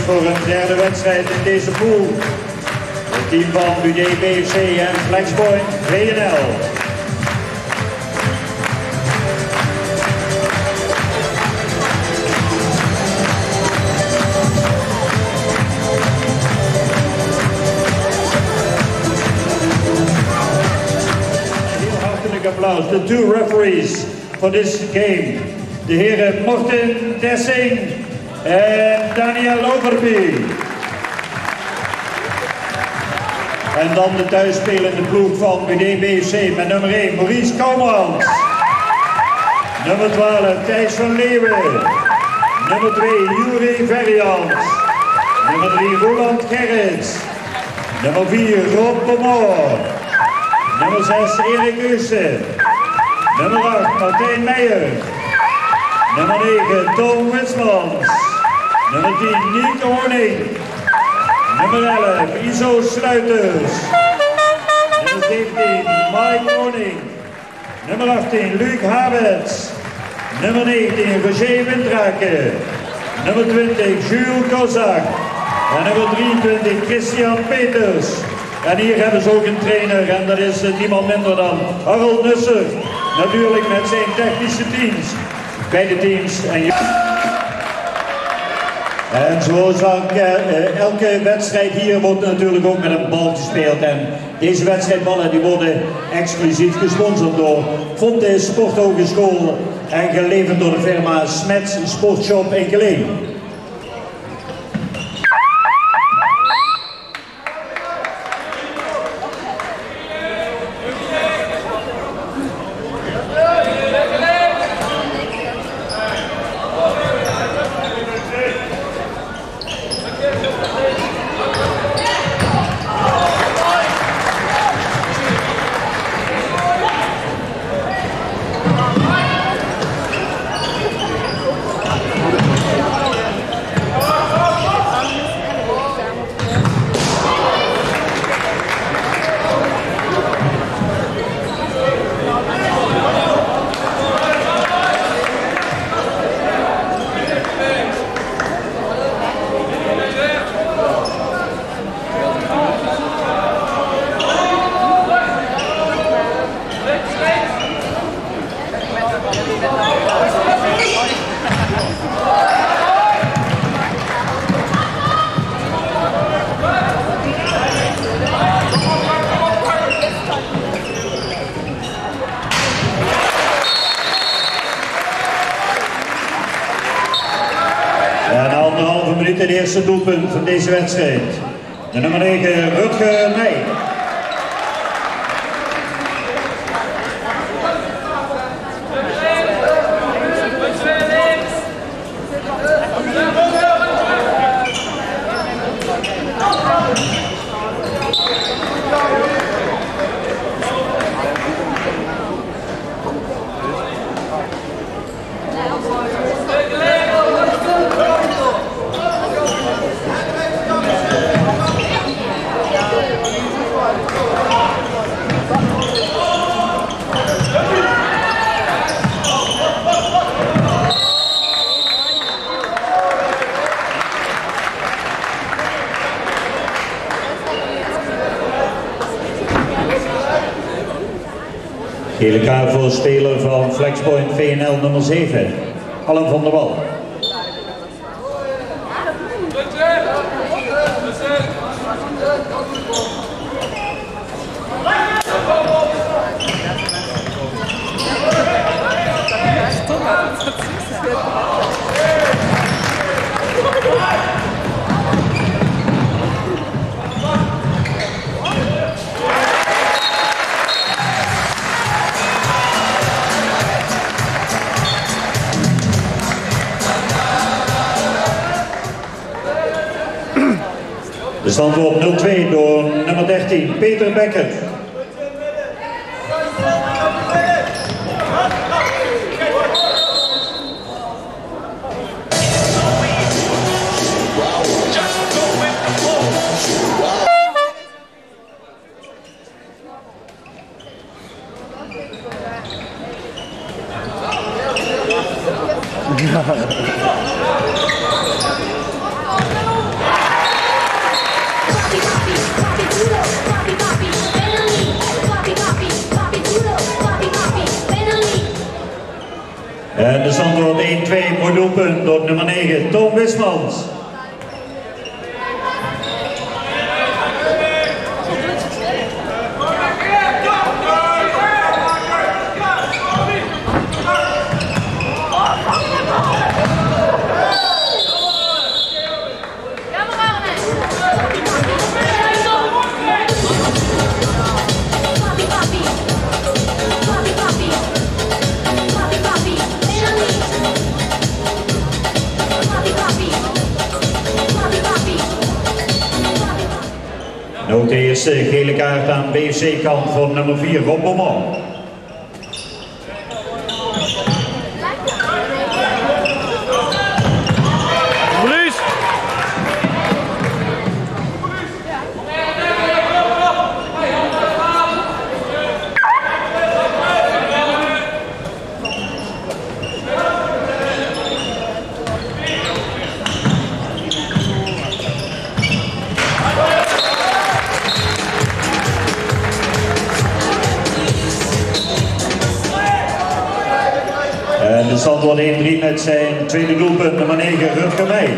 voor een derde wedstrijd in deze pool. Het team van UD BFC en Flexpoint VNL. Applaus. The two referees for this game. De heren Morten Dessing en Daniel Overby. En dan de thuisspelende ploeg van UD BFC met nummer 1 Maurice Kouwmans. Nummer 12 Thijs van Leeuwen. Nummer 2 Juri Verrians. Nummer 3 Roland Gerrits. Nummer 4 Rob Pomoor. Nummer 6 Erik Eusen. Nummer 8 Martijn Meijer. Nummer 9 Tom Witsmans. Nummer 10 Niek Honing. Nummer 11 Iso Sluiters. Nummer 17 Mike Honing. Nummer 18 Luc Habets. Nummer 19 Roger Windrake. Nummer 20 Jules Kozak. En nummer 23 Christian Peters. En hier hebben ze ook een trainer en dat is niemand minder dan Harold Nusser. Natuurlijk met zijn technische teams. Beide teams. En zoals elke wedstrijd hier wordt natuurlijk ook met een bal gespeeld. En deze wedstrijdballen die worden exclusief gesponsord door Fonte Sporthogeschool en geleverd door de firma Smets Sportshop in Geleen. Het eerste doelpunt van deze wedstrijd. De nummer 9 Rutger Meij. Gele kaart voor speler van Flexpoint VNL nummer 7, Allen van der Wal. De stand wordt 0-2 door nummer 13, Peter Becker. mooi doelpunt door nummer 9, Tom Wismans. Ook de eerste gele kaart aan BFC-kant voor nummer 4, Rob Bommel. En de stand wordt 1-3 met zijn tweede doelpunt, nummer 9, Rutger Meij.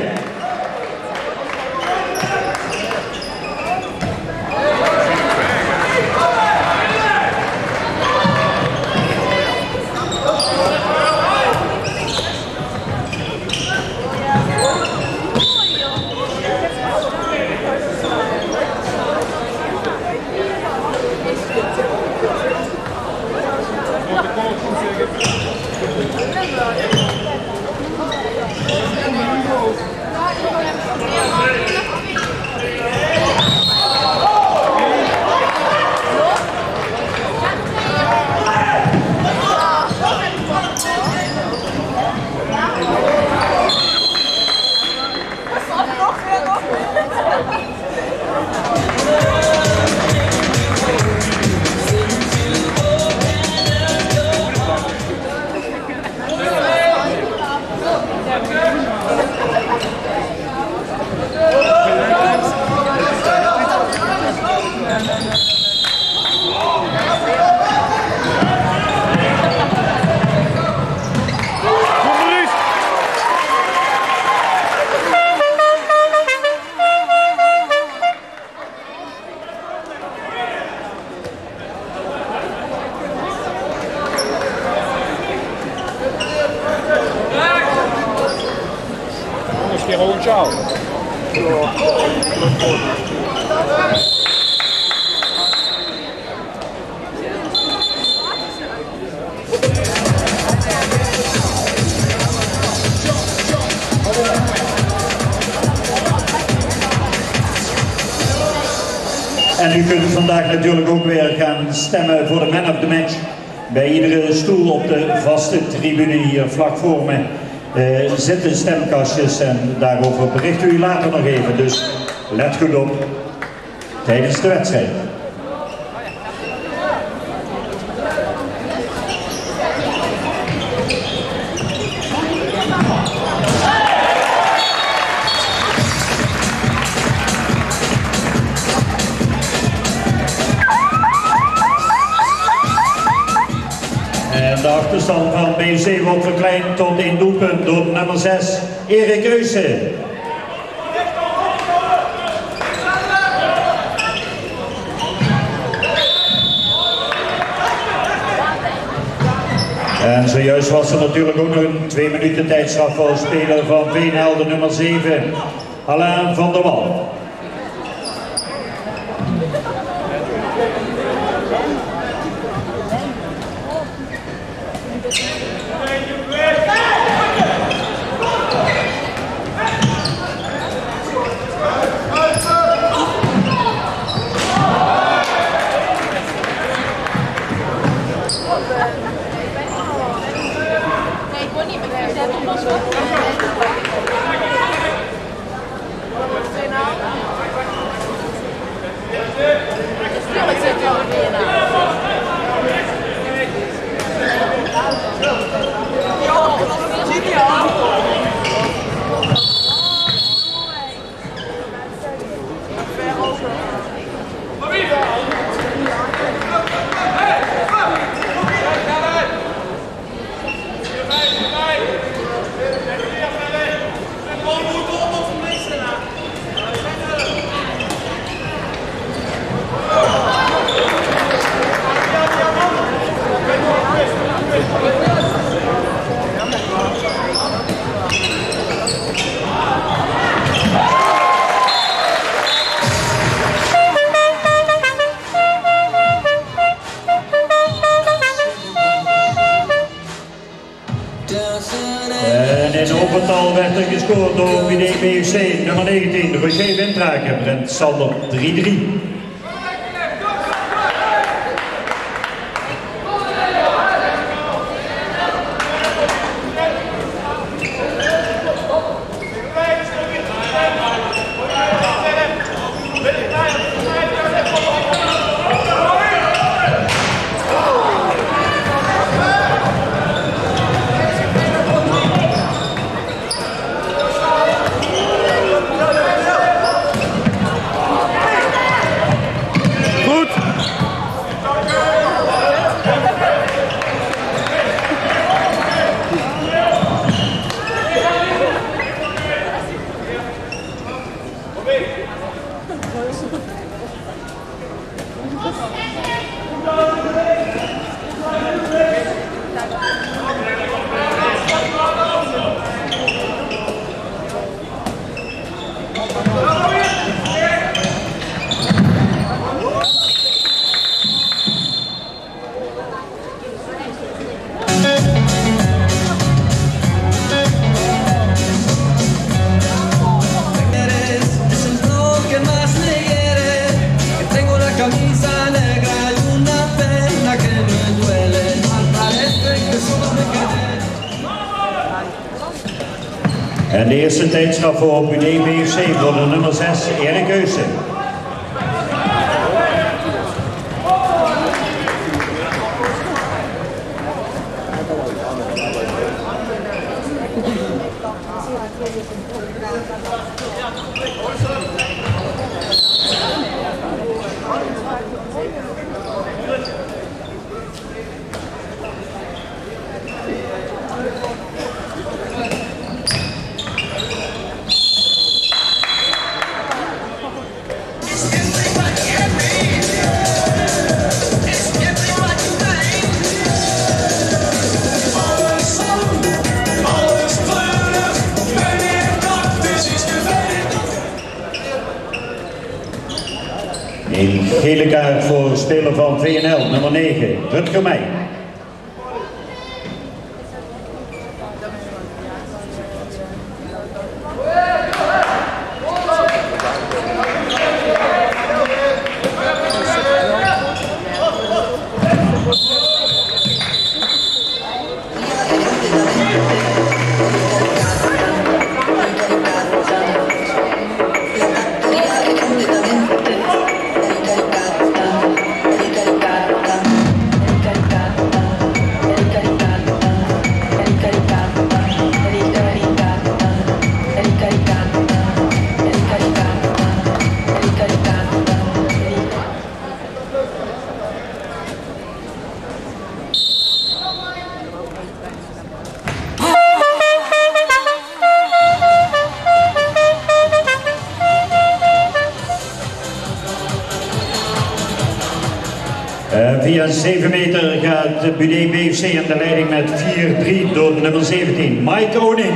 Gewoon ciao. En u kunt vandaag natuurlijk ook weer gaan stemmen voor de man of the match. Bij iedere stoel op de vaste tribune hier vlak voor me zitten stemkastjes en daarover berichten u later nog even. Dus let goed op tijdens de wedstrijd. En de achterstand van BFC wordt verkleind tot 1 doelpunt door nummer 6, Erik Eusen. En zojuist was er natuurlijk ook nog een 2 minuten tijdstraf voor speler van Veenhelden nummer 7, Alain van der Wal. Nee, gescoord door BDBFC nummer 19, Roger Wintraken, brengt stand op 3-3. En de eerste tijdstraf voor BDBFC voor de nummer 6, Erik Heusen. Een gele kaart voor de speler van VNL, nummer 9, Rutger Meij. Via 7 meter gaat de BDBFC aan de leiding met 4-3 door nummer 17, Mike Oning.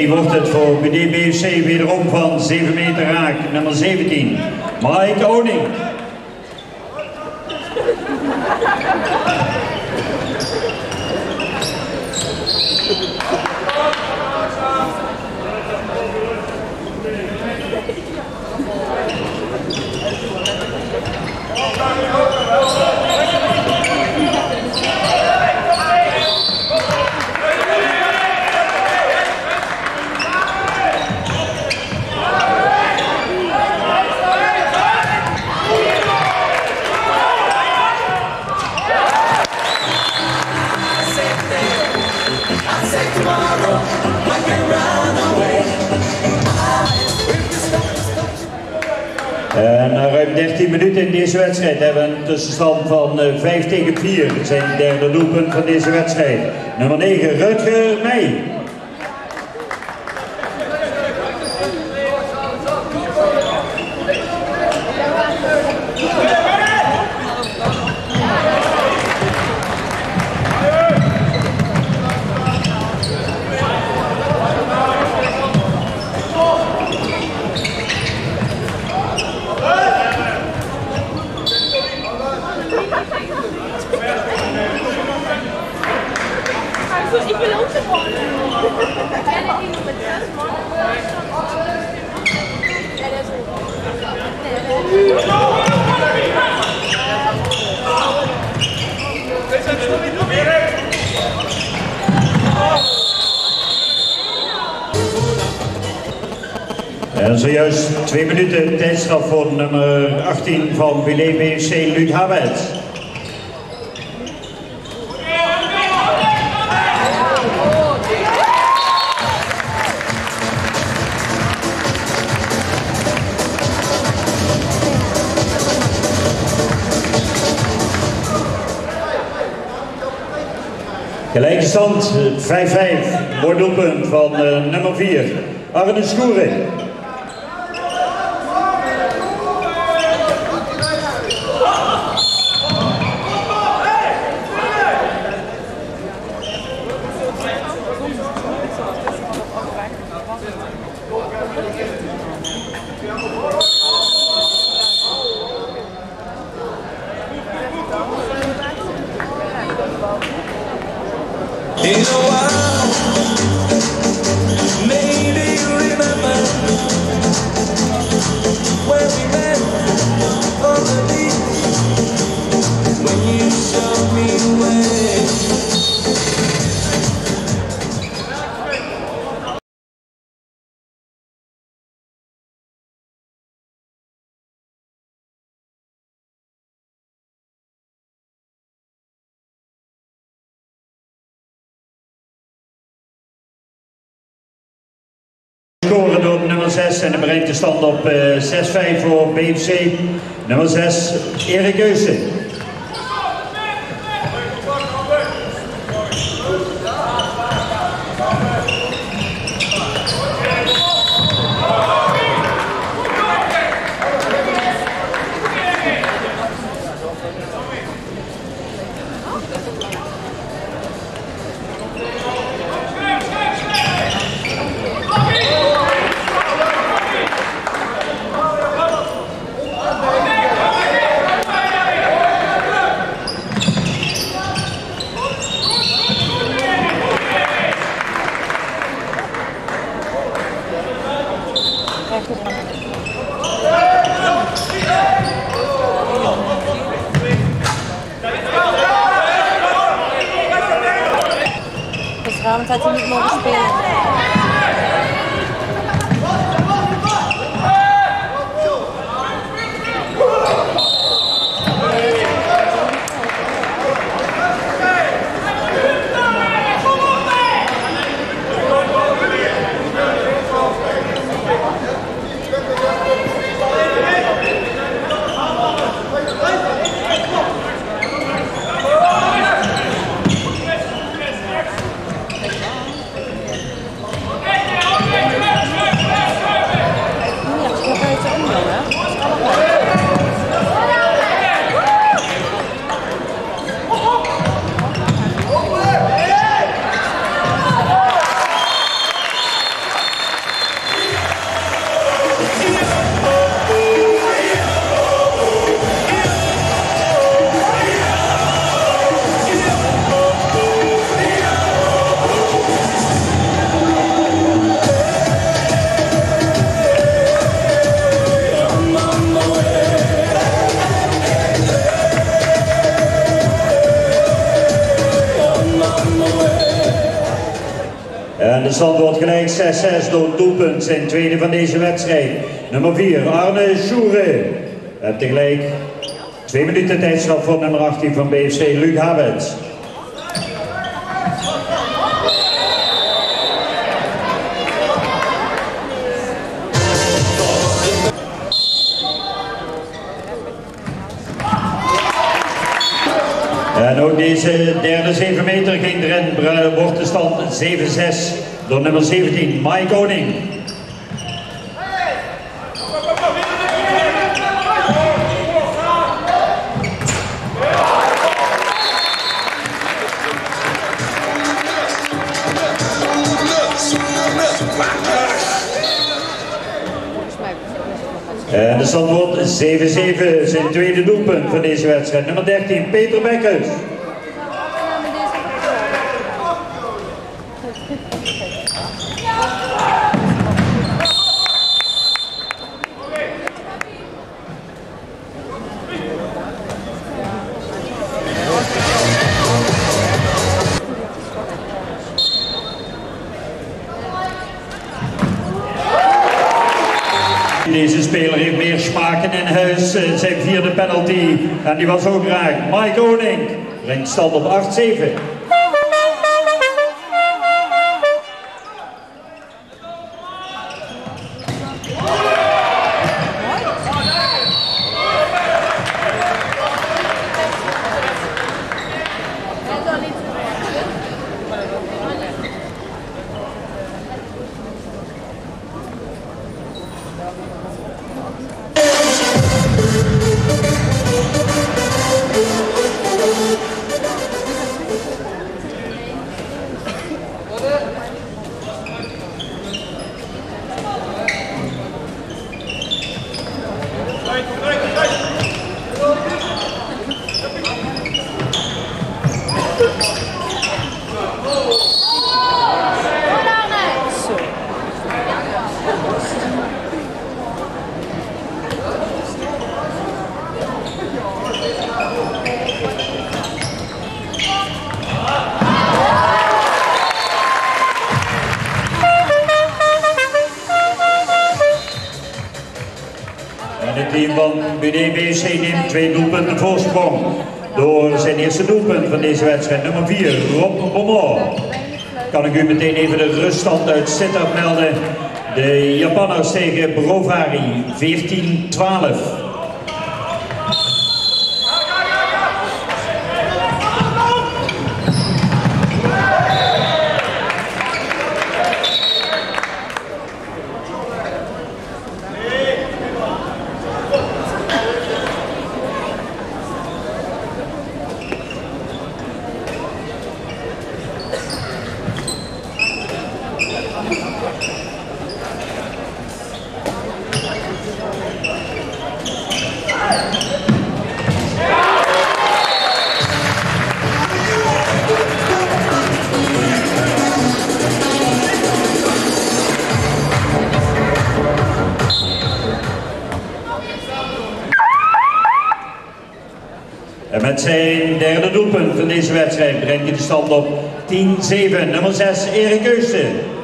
wordt het voor BDBFC wederom van 7 meter raak, nummer 17, Mike Oning. Na ruim 13 minuten in deze wedstrijd hebben we een tussenstand van 5 tegen 4. Dat zijn het derde doelpunt van deze wedstrijd. Nummer 9, Rutger Meij. Ik wil ook gewoon. En iemand met 6 man. En zojuist 2 minuten tijdstraf voor nummer 18 van Wilé BFC, Luc Habets. Gelijke stand 5-5, mooi doelpunt van nummer 4, Arne Schoeren. In a while, maybe you remember where we met on the beach when you showed me the way. Scoren door nummer 6 en dan brengt de stand op 6-5 voor BFC. Nummer 6, Erik Geusen. Gisteravond had hij niet mogen spelen. En de stand wordt gelijk 6-6 door het doelpunt zijn tweede van deze wedstrijd. Nummer 4, Arne Schoeren. En tegelijk 2 minuten tijdstraf voor nummer 18 van BFC, Luc Habets. En ook deze derde 7 meter ging erin, wordt de stand 7-6 door nummer 17, Mike Oning. En de stand wordt 7-7, zijn tweede doelpunt van deze wedstrijd. Nummer 13, Peter Bekkers. Deze speler heeft meer smaken in huis, zijn vierde penalty en die was ook raak. Mike Oning brengt stand op 8-7. Het team van BDBC neemt 2 doelpunten voorsprong door zijn eerste doelpunt van deze wedstrijd, nummer 4, Rob Bommel. Kan ik u meteen even de ruststand uit Sittard melden. De Japanners tegen Brovary 14-12. En met zijn derde doelpunt van deze wedstrijd brengt hij de stand op 10-7. Nummer 6, Erik Eusten.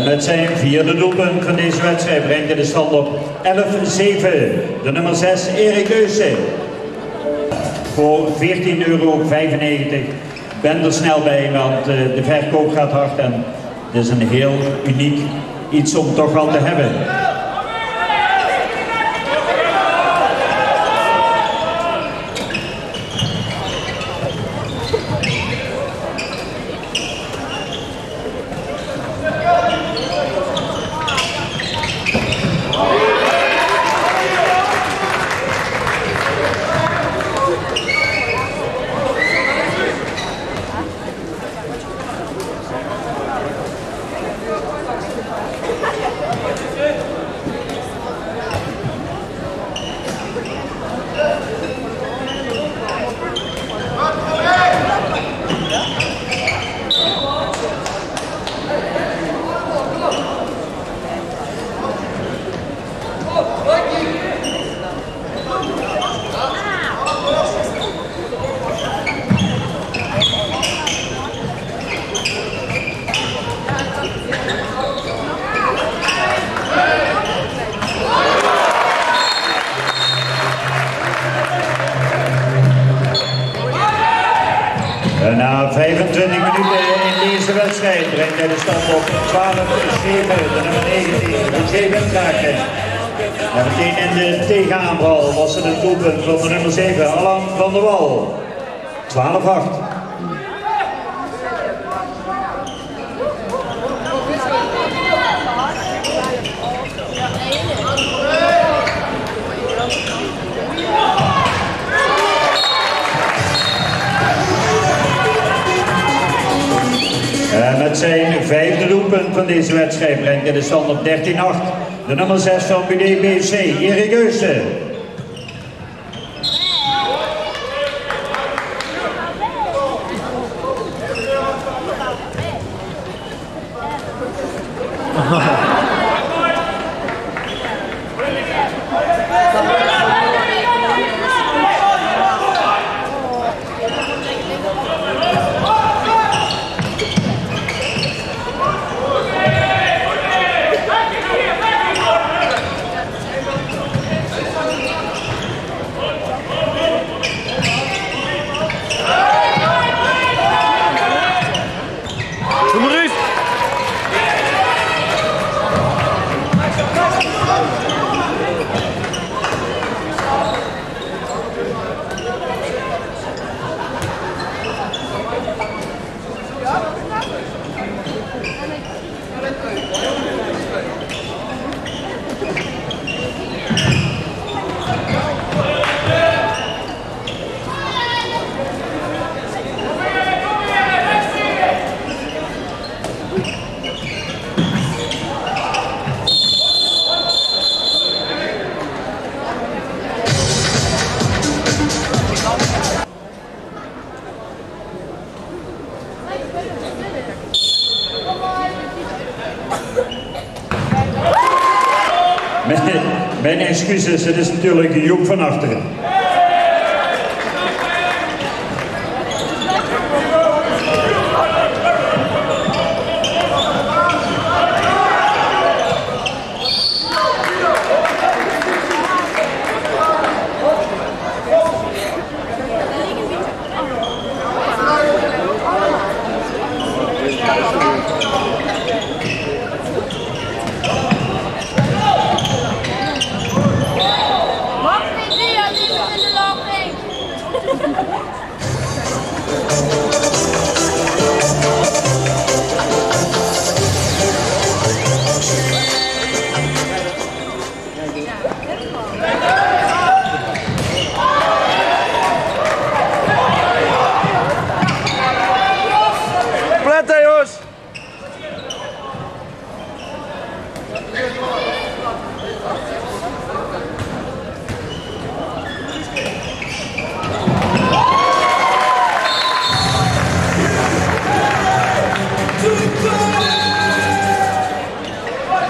Met zijn vierde doelpunt van deze wedstrijd brengt hij de stand op 11-7. De nummer 6, Erik Eusen. Voor €14,95. Ben er snel bij, want de verkoop gaat hard en het is een heel uniek iets om toch wel te hebben. Na 25 minuten in deze wedstrijd brengt hij de stand op 12-7, de nummer 19, Roger Wintraken. En meteen in de tegenaanval was het een doelpunt van de nummer 7, Alan van der Wal. 12-8. Met zijn vijfde doelpunt van deze wedstrijd brengt hij de stand op 13-8. De nummer 6 van BDBFC, Erik Eusen. Mijn excuses, het is natuurlijk de Joep van achteren.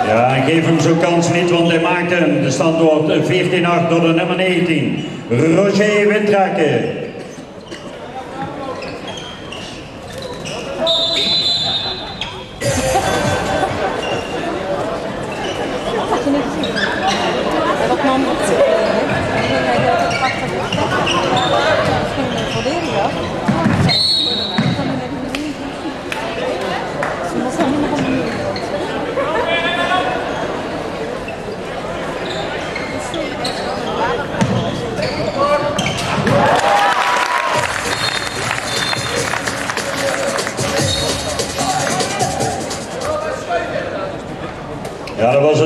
Ja, geef hem zo'n kans niet, want hij maakt hem. De stand wordt 14-8 door de nummer 19, Roger Wintraken.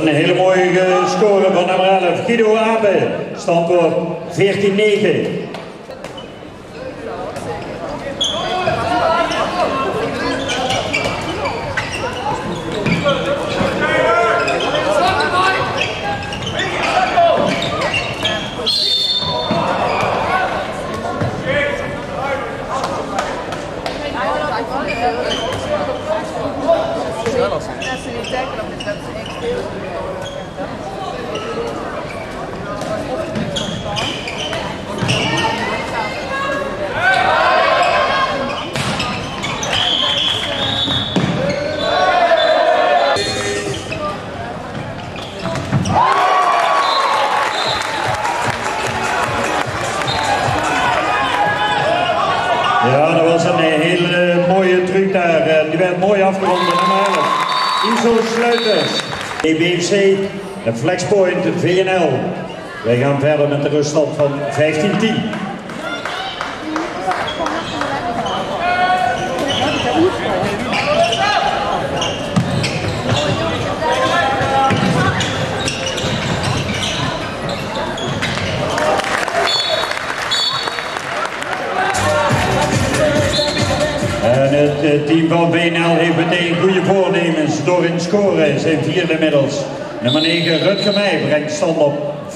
een hele mooie score van nummer 11, Guido Abe. Standwoord 14-9. Ja, dat was een hele mooie truc daar. Die werd mooi afgerond door nummer 11. Iso Sluiters. EBFC, de Flexpoint VNL. Wij gaan verder met de ruststand van 15-10. En het team van VNL heeft meteen goede voornemens door in scoren. Zijn vierde inmiddels. Nummer 9 Rutger Meij brengt stand op 15-11.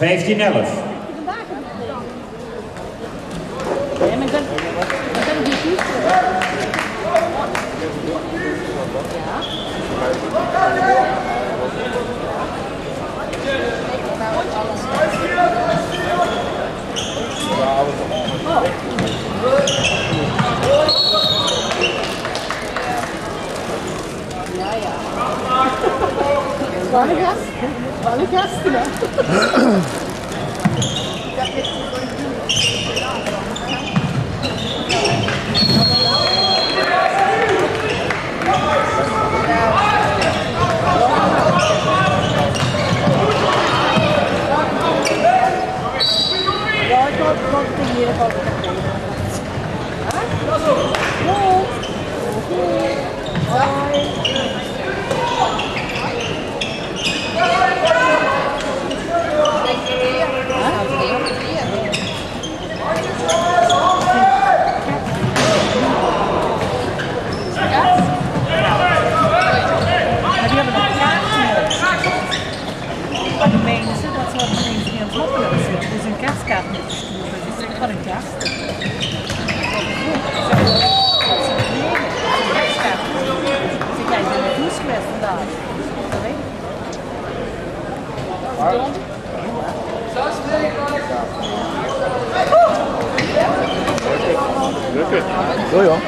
Alle gasten, hè? Ja, ik had het hier van. Dus een kerstkaart met gestuurd. Dat is echt wel een kerst. Ze kijken naar de douche geweest vandaag. Doei hoor.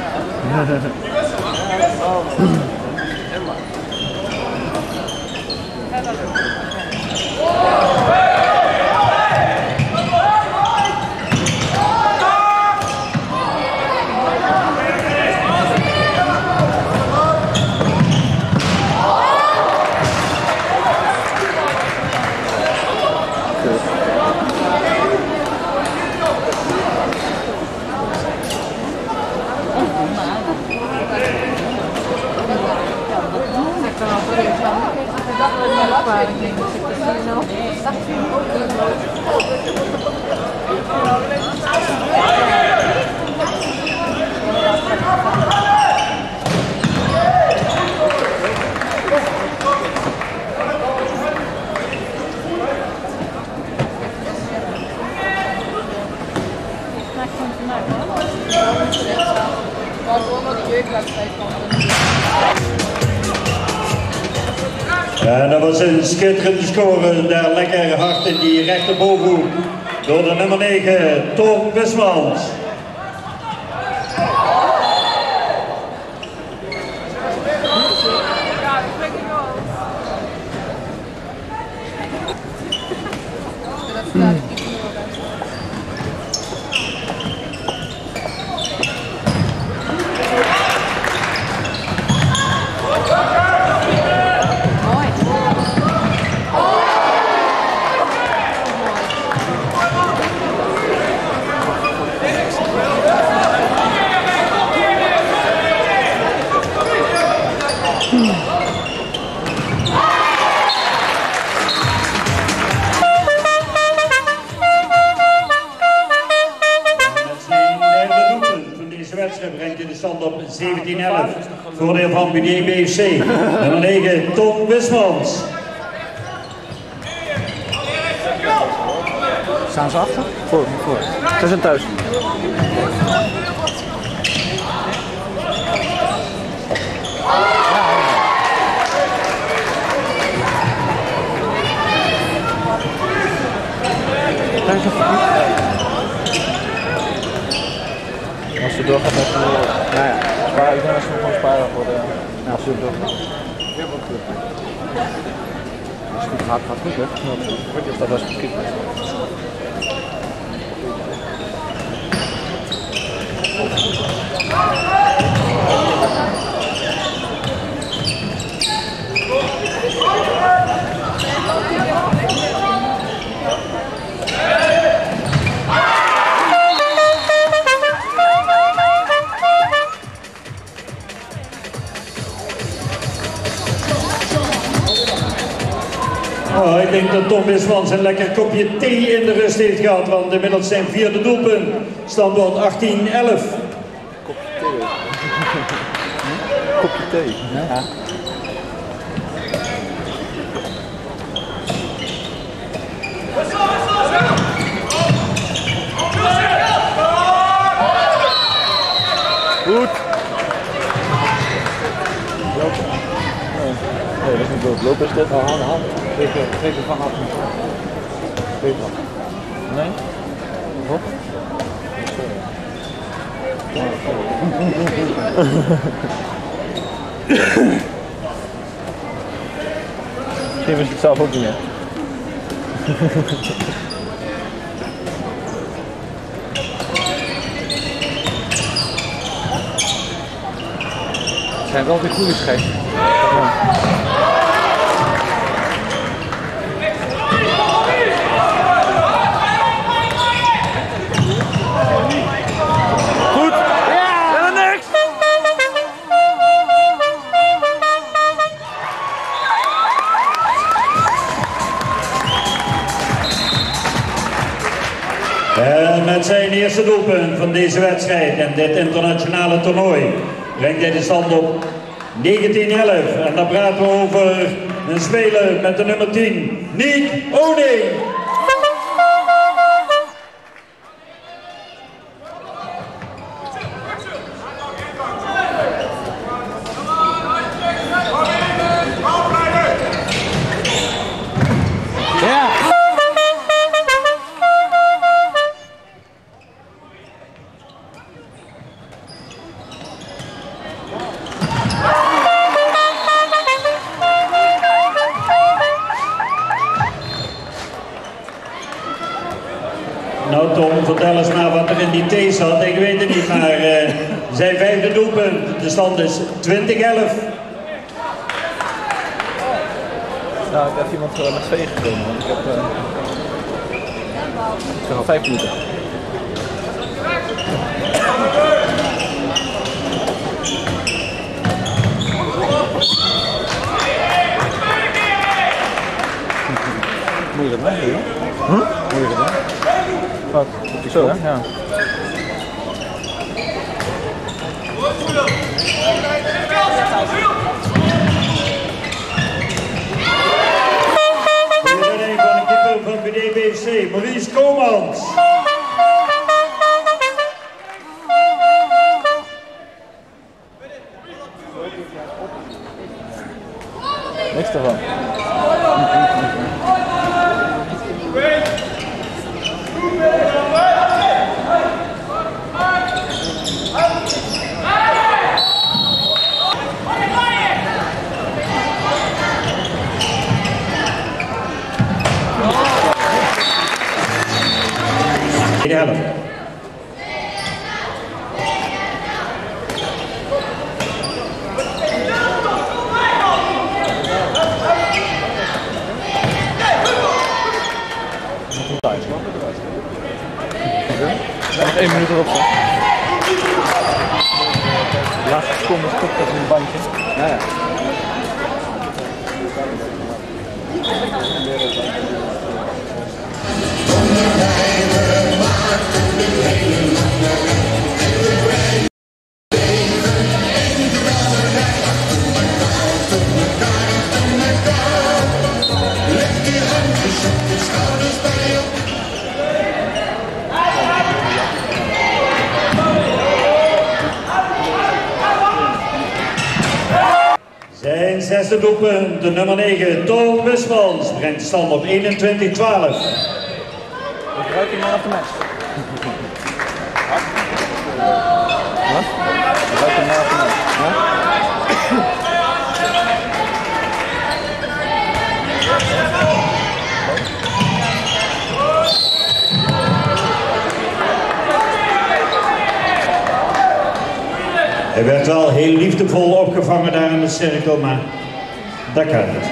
En dat was een schitterende score, daar lekker hard in die rechterbovenhoek door de nummer 9, Tom Wismans. stand op 17-11. Voordeel van BDBFC. Nummer 9, Tom Wismans. Staan ze achter? Voor. Ze zijn thuis. Als ze doorgaat met nou ja, sparen, ik denk dat ze nog gewoon sparen voor de. Nou, als ze doorgaat. Als het goed gaat, gaat het goed, hè? Dat was het goed. Oh, ik denk dat Tom Wismans een lekker kopje thee in de rust heeft gehad, want inmiddels zijn vierde doelpunt. Standbeeld 18-11. Kopje thee. Ja. Goed. Nee, dat is niet goed. Lopen is dit. Hand. Twee keer van af. Twee van. Nee? Wat? Misschien wist je het zelf ook niet meer. Het zijn wel weer goede schijf. Met zijn eerste doelpunt van deze wedstrijd en dit internationale toernooi brengt hij de stand op 19-11. En dan praten we over een speler met de nummer 10, Nick Oning. Nou Tom, vertel eens maar wat er in die thee zat. Ik weet het niet, maar zijn vijfde doelpunt. De stand is 20-11. Nou, ik heb iemand met vee gekomen, want ik heb al 5 minuten. Moet je dat mee doen? Moet je dat mee? Wat? Zo, hè? Ja. Iedereen van de keeper van BDBFC, Maurice Komans. Niks ervan. Helft. Nog 1 minuut erop. De laatste seconde stopt dat in een bandje. Ja, ja. zesde doelpunt, de nummer 9, Toon Busmans, brengt de stand op 21-12. Ik ruik je maar op de mes. Wat? Ik ruik je maar op de mes. Hij werd wel heel liefdevol opgevangen daar in de cirkel, maar dat kan niet.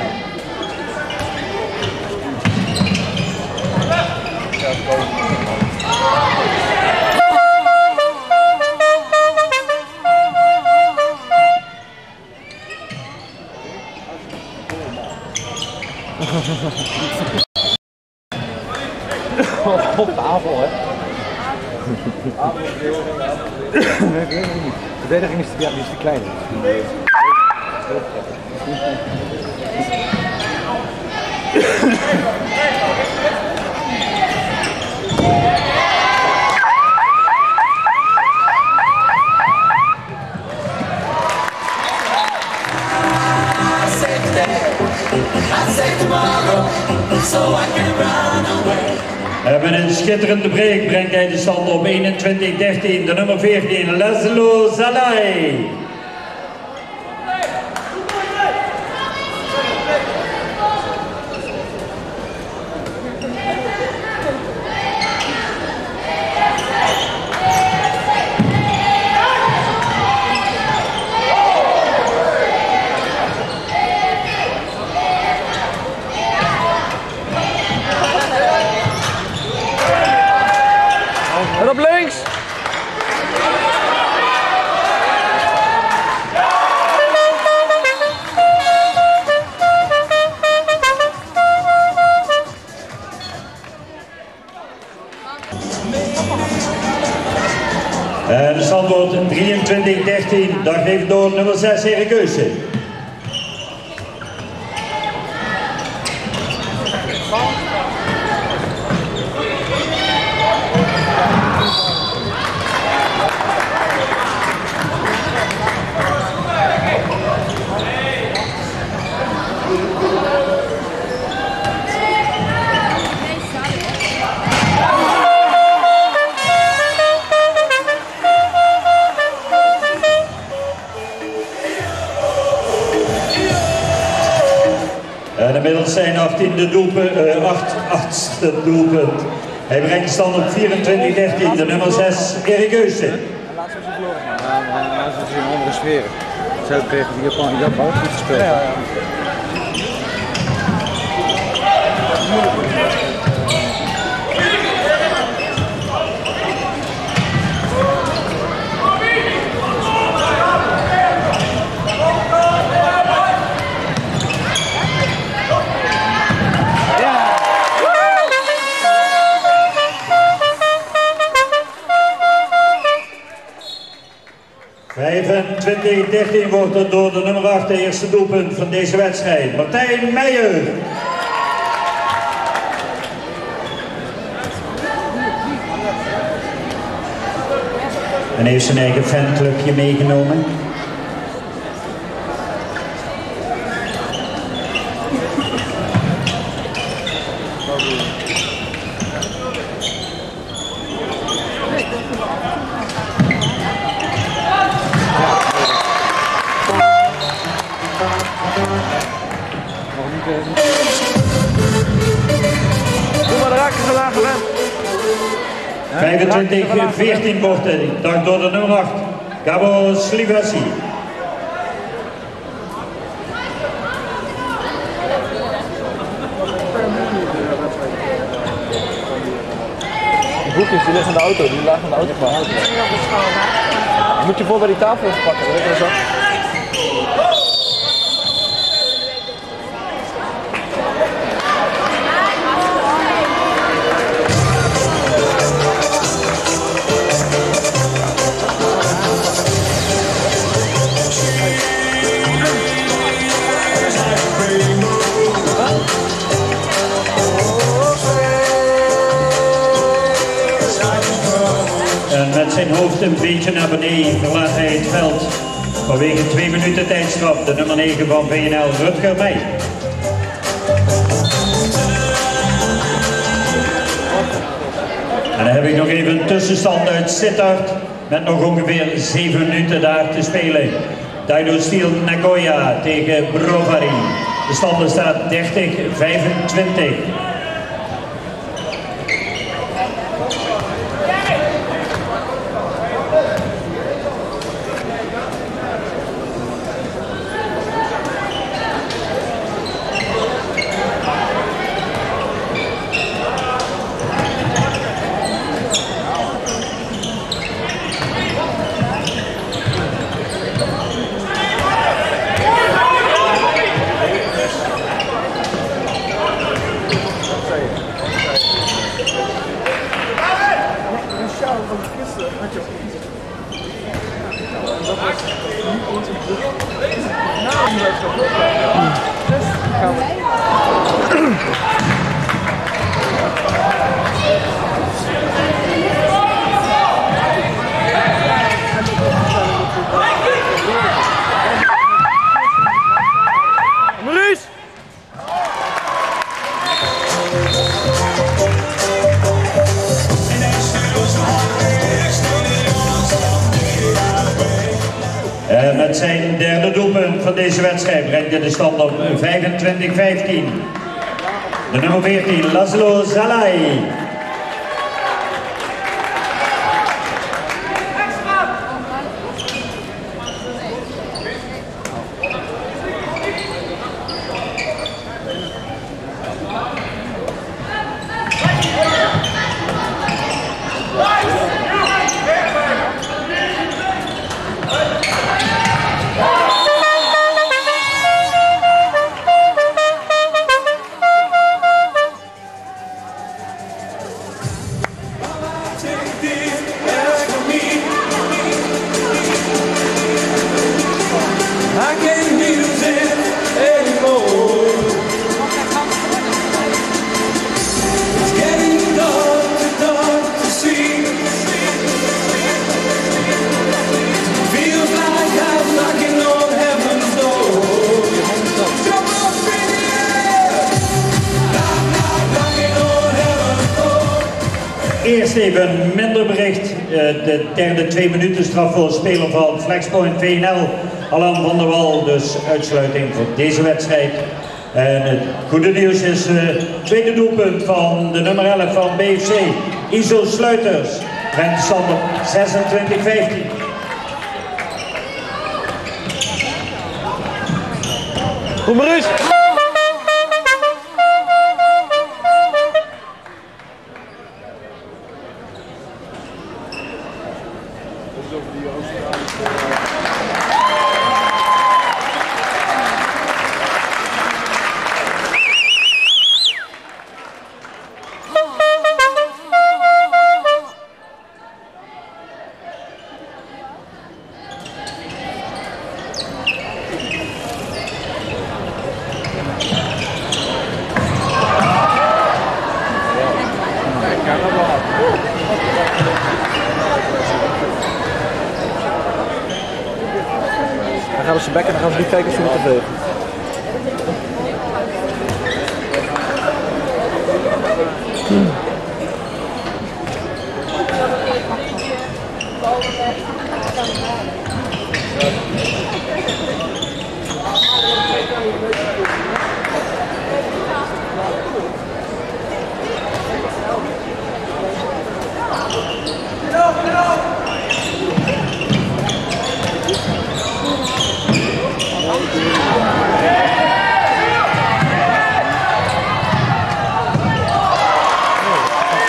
Op tafel, hè? Nee, ik weet het niet. De verdediging is te klein. Met een schitterende break brengt hij de stand op 21-13, de nummer 14, Laszlo Zalai. En op links! En de stand wordt 23-13, dat geeft door nummer 6, Erik Eusen. En inmiddels zijn 18e doelpunt, 8e doelpunt. Hij brengt de stand op 24-13, de nummer 6, Erik Eusen. Laatst was hij verloren. Maar dat is een andere sfeer. Zij tegen de Japan ook goed gespeeld. Ja. ...25-13 wordt het door de nummer 8 de eerste doelpunt van deze wedstrijd. Martijn Meijer. En heeft zijn eigen fanclubje meegenomen. Doe maar de raken zo laag gewend. 25-14 wordt het, dag door de nummer 8, Gabo Slivasi. Die boekjes die liggen in de auto, die lagen in de auto van. Moet je voor bij die tafel even pakken, weet je zo? En met zijn hoofd een beetje naar beneden verlaat hij het veld. Vanwege 2 minuten tijdstraf, de nummer 9 van VNL, Rutger Meij. En dan heb ik nog even een tussenstand uit Sittard met nog ongeveer 7 minuten daar te spelen. Daido Steel Nagoya tegen Brovary. De stand staat 30-25. Met zijn derde doelpunt van deze wedstrijd brengt hij de stand op 25-15. De nummer 14, Laszlo Zalai. Eerst even een minder bericht. De derde 2 minuten straf voor speler van Flexpoint VNL, Alan van der Wal, dus uitsluiting voor deze wedstrijd. En het goede nieuws is het tweede doelpunt van de nummer 11 van BFC, Iso Sluiters, brengt de stand op 26-15. Kom maar eens! Dan gaan we ze bekken en dan gaan we niet kijken of ze moeten vegen.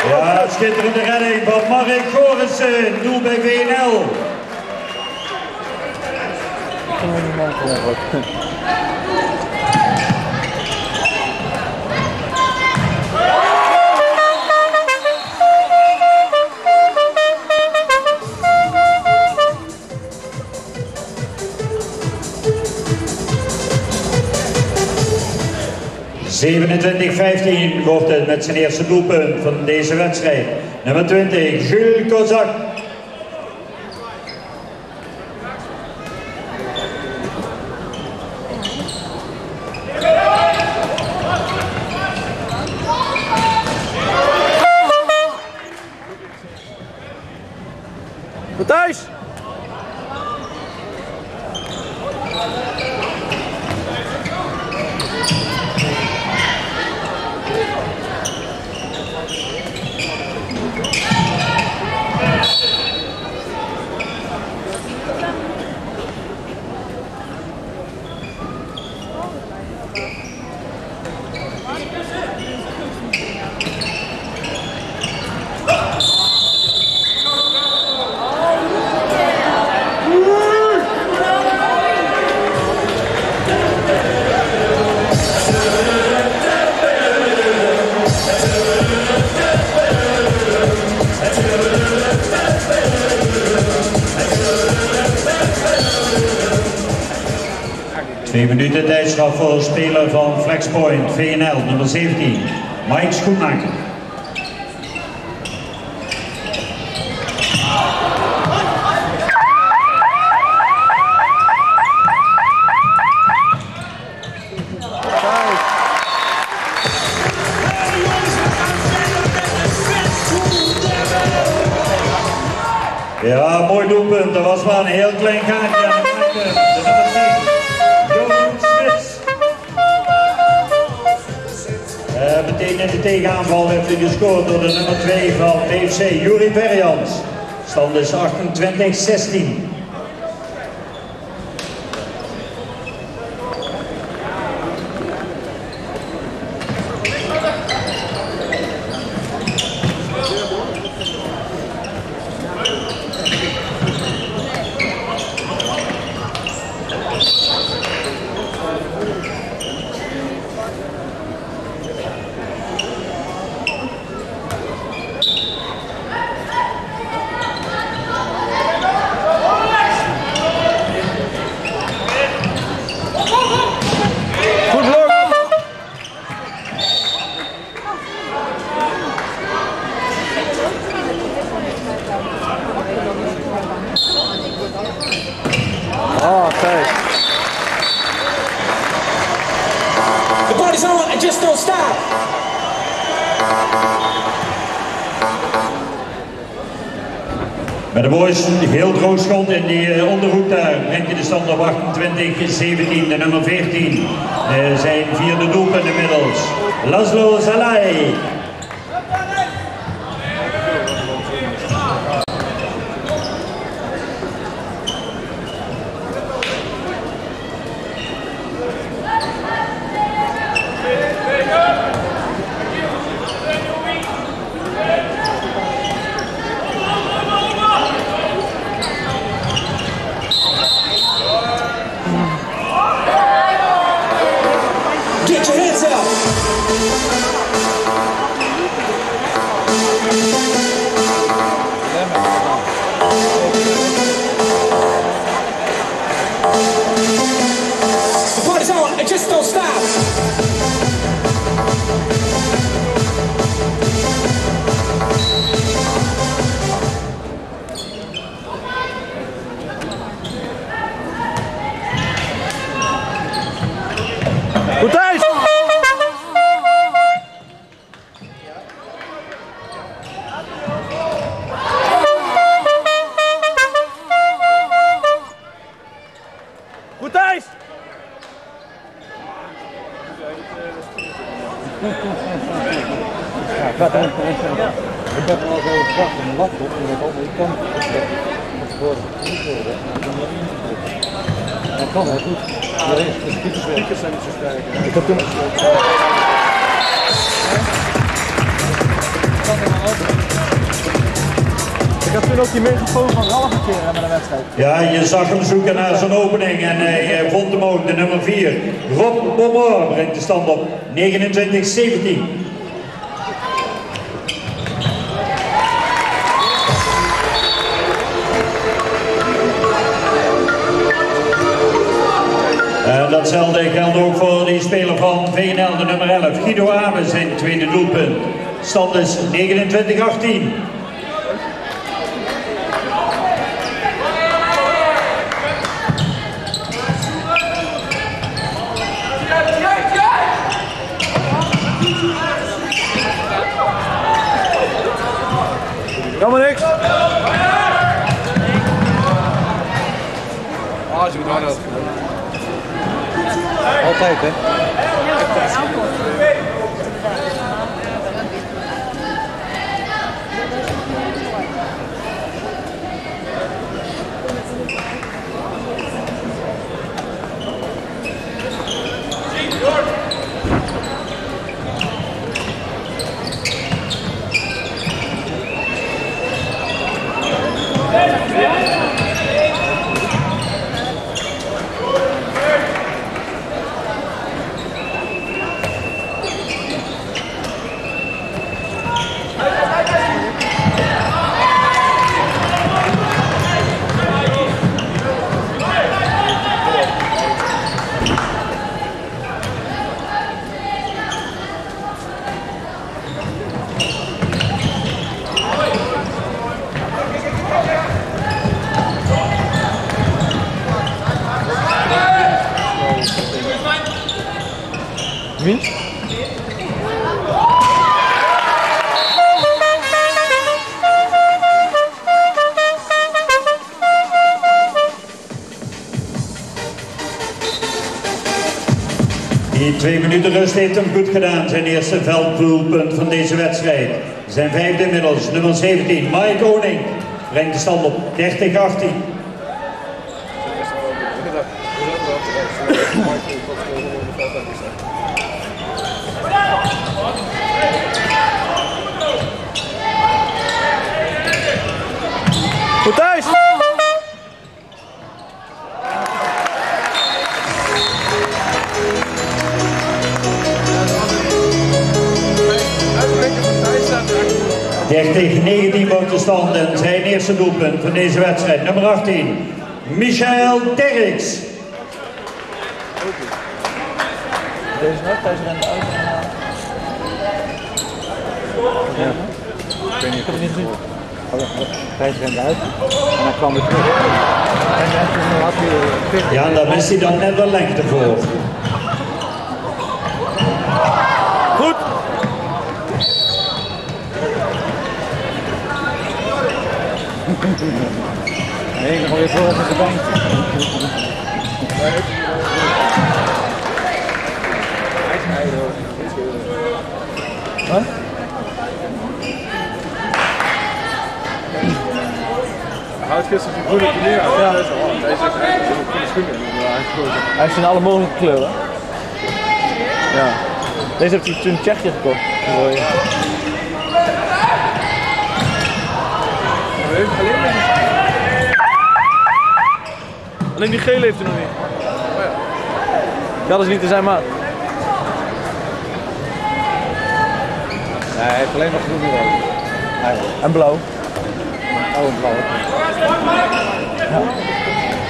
Ja, schitterende redding van Mark Gorissen, doel bij VNL. Ik kan niet maken. 27-15 wordt het met zijn eerste doelpunt van deze wedstrijd. Nummer 20, Jules Kozak. Goed thuis! Twee minuten tijdstraf voor speler van Flexpoint, VNL, nummer 17, Mike Schoenmaker. Ja, mooi doelpunt. Dat was maar een heel klein gaatje. De nummer 10. Meteen in de tegenaanval heeft hij gescoord door de nummer 2 van PFC, Juri Berjans. Stand is 28-16. The party's on and just don't stop. Met de boys heel droog schot in die onderhoek daar brengt hij de stand op 28-17, de nummer 14. Zijn vierde doelpunt inmiddels. Laszlo Zalai. Get your hands up. The party's on and just don't stop. Goed thuis! Goed thuis! Ik heb al zo gedacht in de laptop en ik al die kanten. Dat kan heel goed. De speakers zijn niet zo sterk. Ik heb toen... Ik had toen ook die microfoon van Ralf een keer met een wedstrijd. Ja, je zag hem zoeken naar zijn opening en hij vond hem ook, de nummer 4. Rob Bomor brengt de stand op 29-17. En datzelfde geldt ook voor die speler van VNL, de nummer 11, Guido Abe, zijn tweede doelpunt. Stand is 29-18. Kan maar niks. als je het hard had. Altijd, hè? Wie? Die 2 minuten rust heeft hem goed gedaan. Zijn eerste velddoelpunt van deze wedstrijd. Zijn vijfde inmiddels, nummer 17, Mike Oning. Brengt de stand op 30-18. Goed thuis! ...30-19 wordt de stand en zijn eerste doelpunt van deze wedstrijd. Nummer 18, Michael Derks. Deze net, Thijs rende uit. Ja. Ik heb het niet gezien. Thijs rende uit en hij kwam weer terug. En toen had hij... Ja, daar wist hij dan net de lengte voor. Goed! Nee, nog weer voor op zijn bank. Wat? Hij houdt gisteren zijn groene kleur uit. Ja. Deze heeft goede schoenen. Hij heeft in alle mogelijke kleuren. Ja. Deze heeft hij toen in Tsjechië gekocht. Alleen die gele heeft hij nog niet. Oh ja. Dat is niet te zijn maat. Nee, hij heeft alleen maar groen en rood. En blauw. Oh, en blauw. Ja.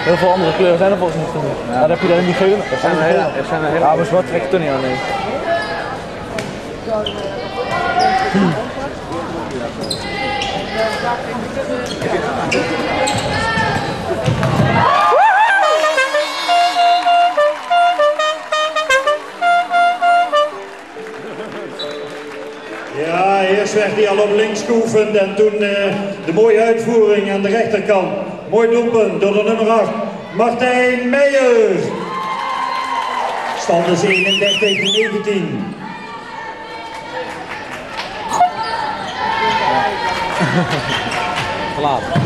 Heel veel andere kleuren zijn er volgens mij niet. Ja. Maar dan heb je dan in die gele. Er zijn er hele. Ja, maar zwart trekt er niet aan. Nee. Ja, eerst werd hij al op links geoefend en toen de mooie uitvoering aan de rechterkant. Mooi doelpunt door de nummer 8, Martijn Meijer. Stand is 31-19. Verlaten.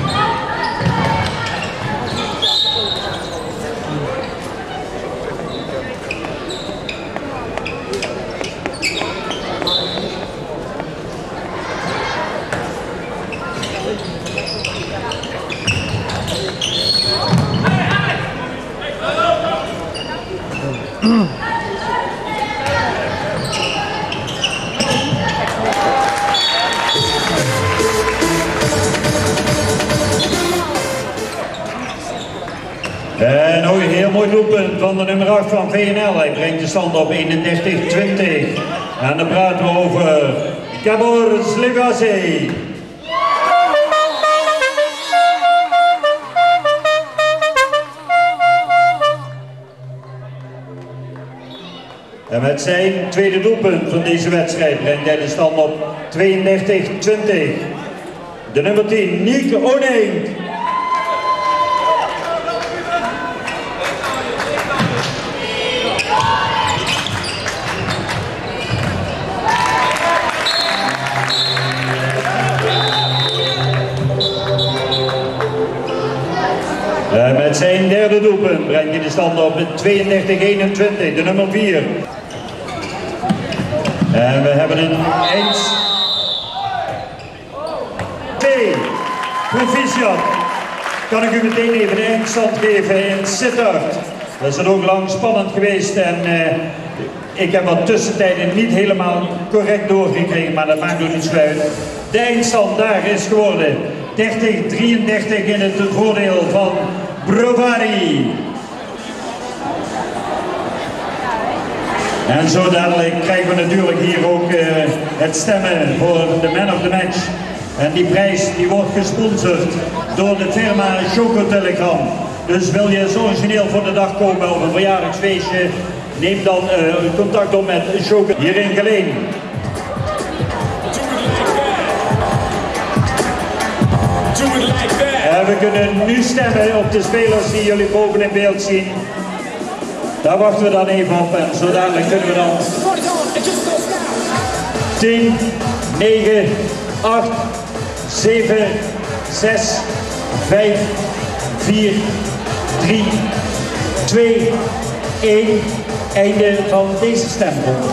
En ook een heel mooi doelpunt van de nummer 8 van VNL. Hij brengt de stand op 31-20. En dan praten we over Gabor Slivaci. En met zijn tweede doelpunt van deze wedstrijd brengt hij de stand op 32-20. De nummer 10, Nick Oning. Met zijn derde doelpunt brengt hij de stand op 32-21, de nummer 4. En we hebben een eens. Proficiat. Kan ik u meteen even de eindstand geven in Sittard. Dat is er ook lang spannend geweest en ik heb wat tussentijden niet helemaal correct doorgekregen, maar dat maakt ook niet uit. De eindstand daar is geworden 30-33 in het voordeel van Brovary. En zo dadelijk krijgen we natuurlijk hier ook het stemmen voor de man of the match. En die prijs die wordt gesponsord door de firma Chocotelegram. Dus wil je zo origineel voor de dag komen op een verjaardagsfeestje, neem dan contact op met Choco hier in Geleen. En we kunnen nu stemmen op de spelers die jullie boven in beeld zien. Daar wachten we dan even op en zo dadelijk kunnen we dan 10, 9, 8, 7, 6, 5, 4, 3, 2, 1, einde van deze stemronde.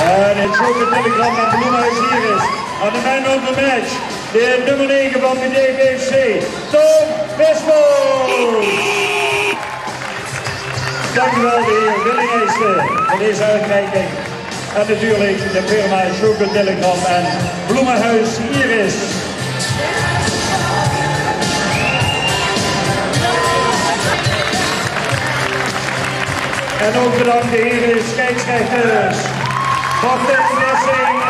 En het Chocotelegram van Bloemenhuis hier is aan de man of the match, de nummer 9 van de DBFC, Tom Wismol. Dankjewel de heer Willingheester voor deze uitreiking. En natuurlijk de firma Chocotelegram en Bloemenhuis Iris. En ook bedankt de heren scheidsrechters. Martin Messing